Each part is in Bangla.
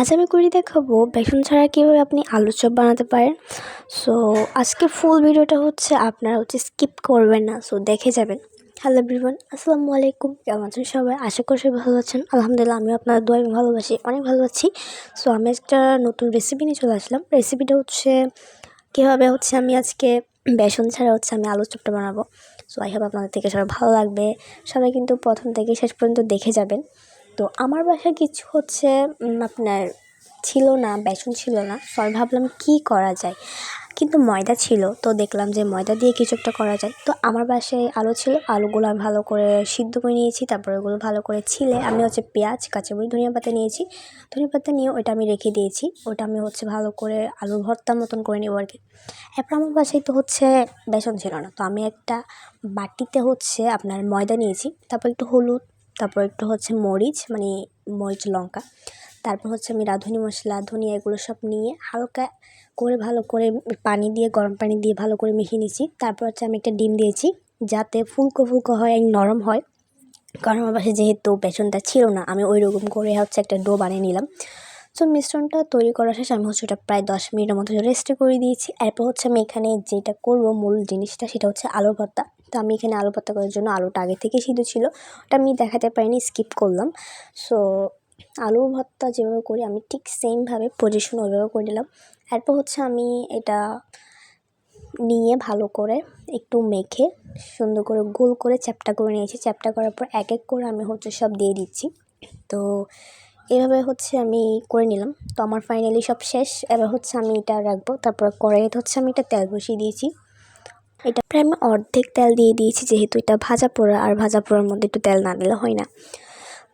আজ আমি করে দেখাবো বেসন ছাড়া কীভাবে আপনি আলুর চপ বানাতে পারেন। সো আজকে ফুল ভিডিওটা আপনারা স্কিপ করবেন না, সো দেখে যাবেন। হ্যালো এভরিওয়ান, আসসালামু আলাইকুম। কেমন আছেন সবাই? আশা করি সবাই ভালো আছেন। আলহামদুলিল্লাহ, আমিও আপনার দোয়ায় ভালোবাসি, অনেক ভালো আছি। সো আমি একটা নতুন রেসিপি নিয়ে চলে আসলাম। রেসিপিটা কীভাবে আমি আজকে বেসন ছাড়া আমি আলুর চপটা বানাবো। সো আই হোপ আপনাদের থেকে সবাই ভালো লাগবে। সবাই কিন্তু প্রথম থেকে শেষ পর্যন্ত দেখে যাবেন। তো আমার বাসায় কিছু আপনার ছিল না, বেসন ছিল না। সো আমি ভাবলাম কী করা যায়, কিন্তু ময়দা ছিল। তো দেখলাম যে ময়দা দিয়ে কিছু একটা করা যায়। তো আমার বাসায় আলু ছিল, আলুগুলো আমি ভালো করে সিদ্ধ করে নিয়েছি। তারপরে ওগুলো ভালো করে ছিলে আমি পেঁয়াজ, কাঁচামরিচ, ধনিয়া পাতা নিয়েছি। ধনিয়া পাতা নিয়ে ওটা আমি রেখে দিয়েছি। ওটা আমি ভালো করে আলুর ভর্তার মতন করে নেবো আর কি। এরপর আমার বাসায় তো বেসন ছিল না। তো আমি একটা বাটিতে আপনার ময়দা নিয়েছি। তারপর একটু হলুদ, তারপর একটু মরিচ, মানে মরিচ লঙ্কা, তারপর আমি রাঁধুনি মশলা, ধনিয়া, এগুলো সব নিয়ে হালকা করে ভালো করে পানি দিয়ে, গরম পানি দিয়ে ভালো করে মিশিয়ে নিয়েছি। তারপর আমি একটা ডিম দিয়েছি, যাতে ফুলকো ফুলকো হয়, নরম হয়। কারণ আমার বাসায় যেহেতু বেসনটা ছিল না, আমি ওই রকম করে একটা ডো বানিয়ে নিলাম। সো মিশ্রণটা তৈরি করা শেষ, আমি ওটা প্রায় 10 মিনিটের মতো রেস্টে করে দিয়েছি। এরপর আমি এখানে যেটা করব, মূল জিনিসটা, সেটা আলুর ভর্তা। তো আমি এখানে আলু ভর্তা করার জন্য আলুটা আগে থেকে সিদ্ধ ছিল, ওটা আমি দেখাতে পারিনি, স্কিপ করলাম। সো আলু ভর্তা যেভাবে করি আমি ঠিক সেমভাবে পজিশন ওইভাবে করে নিলাম। এরপর আমি এটা নিয়ে ভালো করে একটু মেখে সুন্দর করে গোল করে চ্যাপ্টা করে নিয়েছি। চ্যাপ্টা করার পর এক এক করে আমি সব দিয়ে দিচ্ছি। তো এভাবে আমি করে নিলাম। তো আমার ফাইনালি সব শেষ। এবার আমি এটা রাখবো। তারপর কড়াইতে আমি এটা তেল বসিয়ে দিয়েছি। এটা প্রায় আমি অর্ধেক তেল দিয়ে দিয়েছি, যেহেতু এটা ভাজা পোড়া, আর ভাজা পোড়ার মধ্যে একটু তেল না দিলে হয় না।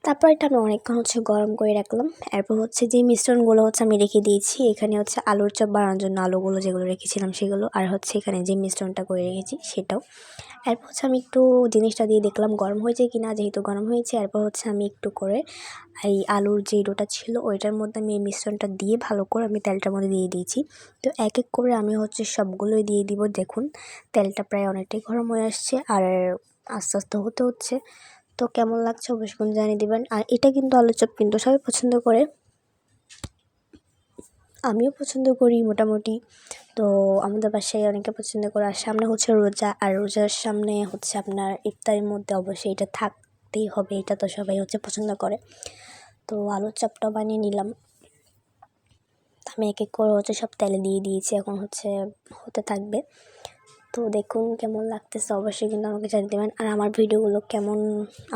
তারপর এটা আমি অনেকক্ষণ গরম করে রাখলাম। এরপর যে মিশ্রণগুলো আমি রেখে দিয়েছি, এখানে আলুর চপ বানানোর জন্য আলুগুলো যেগুলো রেখেছিলাম সেগুলো, আর এখানে যে মিশ্রণটা করে রেখেছি সেটাও। এরপর আমি একটু জিনিসটা দিয়ে দেখলাম গরম হয়েছে কি না। যেহেতু গরম হয়েছে, এরপর আমি একটু করে এই আলুর যে ডোটা ছিল ওইটার মধ্যে আমি এই মিশ্রণটা দিয়ে ভালো করে আমি তেলটার মধ্যে দিয়ে দিয়েছি। তো এক এক করে আমি সবগুলোই দিয়ে দিব। দেখুন তেলটা প্রায় অনেকটাই গরম হয়ে আসছে, আর আস্তে আস্তে হচ্ছে। তো কেমন লাগছে অবশ্যই জানিয়ে দেবেন। আর এটা কিন্তু আলুর চপ কিন্তু সবাই পছন্দ করে, আমিও পছন্দ করি মোটামুটি। তো আমাদের বাসায় অনেকে পছন্দ করে। আর সামনে রোজা, আর রোজার সামনে আপনার ইফতারের মধ্যে অবশ্যই এটা থাকতেই হবে, এটা তো সবাই পছন্দ করে। তো আলুর চপটাও বানিয়ে নিলাম। আমি এক এক করে সব তেলে দিয়ে দিয়েছি, এখন হতে থাকবে। তো দেখুন কেমন লাগতেছে অবশ্যই কিন্তু আমাকে জানিয়ে দেবেন। আর আমার ভিডিওগুলো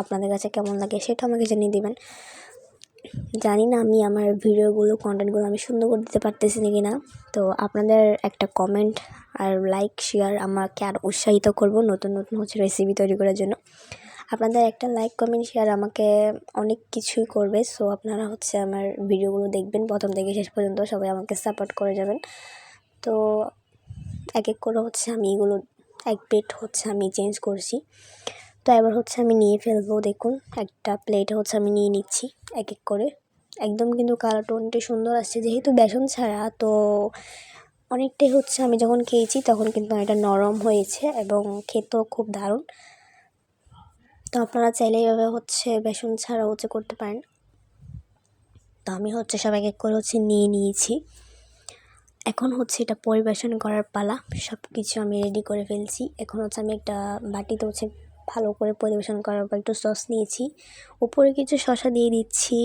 আপনাদের কাছে কেমন লাগে সেটা আমাকে জানিয়ে দেবেন। জানি না আমি আমার ভিডিওগুলো, কন্টেন্টগুলো আমি সুন্দর করে দিতে পারতেছি নাকি না। তো আপনাদের একটা কমেন্ট আর লাইক, শেয়ার আমাকে আর উৎসাহিত করব নতুন নতুন রেসিপি তৈরি করার জন্য। আপনাদের একটা লাইক, কমেন্ট, শেয়ার আমাকে অনেক কিছুই করবে। সো আপনারা আমার ভিডিওগুলো দেখবেন প্রথম থেকে শেষ পর্যন্ত, সবাই আমাকে সাপোর্ট করে যাবেন। তো এক এক করে আমি এগুলো এক প্লেট আমি চেঞ্জ করছি। তো এবার আমি নিয়ে ফেলবো। দেখুন একটা প্লেটে আমি নিয়ে নিচ্ছি এক এক করে। একদম কিন্তু কালারটা অনেকটাই সুন্দর আসছে, যেহেতু বেসন ছাড়া। তো অনেকটাই আমি যখন খেয়েছি তখন কিন্তু এটা নরম হয়েছে এবং খেতেও খুব দারুণ। তো আপনারা চাইলে এভাবে বেসন ছাড়া করতে পারেন। তো আমি সব এক এক করে নিয়ে নিয়েছি। এখন এটা পরিবেশন করার পালা। সব কিছু আমি রেডি করে ফেলছি। এখন আমি একটা বাটিতে ভালো করে পরিবেশন করার পর একটু সস নিয়েছি, উপরে কিছু শসা দিয়ে দিচ্ছি,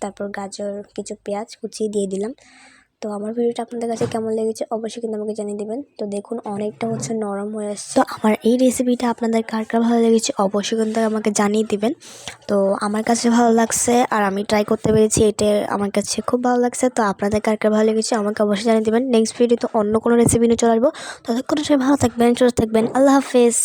তারপর গাজর, কিছু পেঁয়াজ কুচিয়ে দিয়ে দিলাম। তো আমার ভিডিওটা আপনাদের কাছে কেমন লেগেছে অবশ্যই কিন্তু আমাকে জানিয়ে দেবেন। তো দেখুন অনেকটা নরম হয়ে আসছে। তো আমার এই রেসিপিটা আপনাদের কার কার ভালো লেগেছে অবশ্যই কিন্তু আমাকে জানিয়ে দিবেন। তো আমার কাছে ভালো লাগছে, আর আমি ট্রাই করতে পেরেছি, এটা আমার কাছে খুব ভালো লাগছে। তো আপনাদের কার কার ভালো লেগেছে আমাকে অবশ্যই জানিয়ে দেবেন। নেক্সট ভিডিওতে অন্য কোনো রেসিপি নিয়ে চলে আসবো। ততক্ষণ সবাই ভালো থাকবেন, সুস্থ থাকবেন। আল্লাহ হাফেজ।